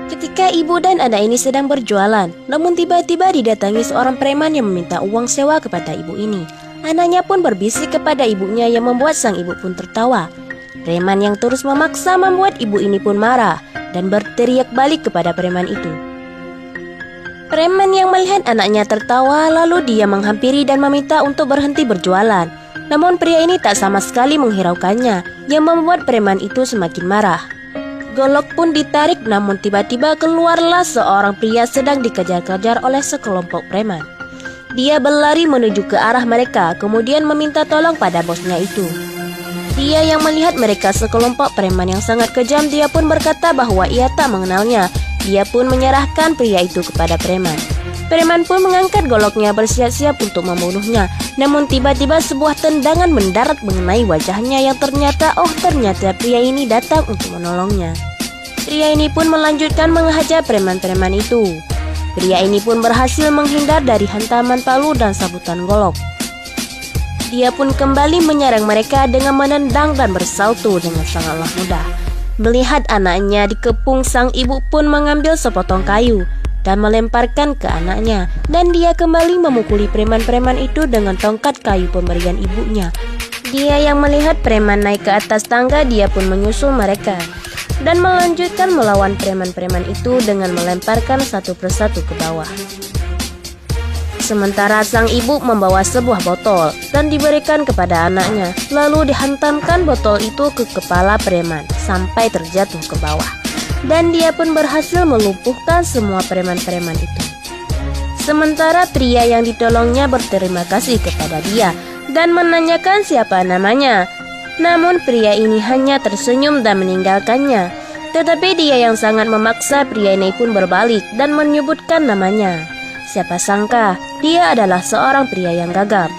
Ketika ibu dan anak ini sedang berjualan, namun tiba-tiba didatangi seorang preman yang meminta uang sewa kepada ibu ini. Anaknya pun berbisik kepada ibunya yang membuat sang ibu pun tertawa. Preman yang terus memaksa membuat ibu ini pun marah dan berteriak balik kepada preman itu. Preman yang melihat anaknya tertawa lalu dia menghampiri dan meminta untuk berhenti berjualan. Namun pria ini tak sama sekali menghiraukannya, yang membuat preman itu semakin marah. Golok pun ditarik, namun tiba-tiba keluarlah seorang pria sedang dikejar-kejar oleh sekelompok preman. Dia berlari menuju ke arah mereka, kemudian meminta tolong pada bosnya itu. Dia yang melihat mereka sekelompok preman yang sangat kejam, dia pun berkata bahwa ia tak mengenalnya. Dia pun menyerahkan pria itu kepada preman. Preman pun mengangkat goloknya bersiap-siap untuk membunuhnya. Namun tiba-tiba sebuah tendangan mendarat mengenai wajahnya yang ternyata pria ini datang untuk menolongnya. Pria ini pun melanjutkan menghajar preman-preman itu. Pria ini pun berhasil menghindar dari hantaman palu dan sabutan golok. Dia pun kembali menyerang mereka dengan menendang dan bersalto dengan sangatlah mudah. Melihat anaknya dikepung, sang ibu pun mengambil sepotong kayu dan melemparkan ke anaknya, dan dia kembali memukuli preman-preman itu dengan tongkat kayu pemberian ibunya. Dia yang melihat preman naik ke atas tangga, dia pun menyusul mereka dan melanjutkan melawan preman-preman itu dengan melemparkan satu persatu ke bawah. Sementara sang ibu membawa sebuah botol dan diberikan kepada anaknya, lalu dihantamkan botol itu ke kepala preman sampai terjatuh ke bawah. Dan dia pun berhasil melumpuhkan semua preman-preman itu. Sementara pria yang ditolongnya berterima kasih kepada dia dan menanyakan siapa namanya. Namun pria ini hanya tersenyum dan meninggalkannya. Tetapi dia yang sangat memaksa, pria ini pun berbalik dan menyebutkan namanya. Siapa sangka dia adalah seorang pria yang gagap.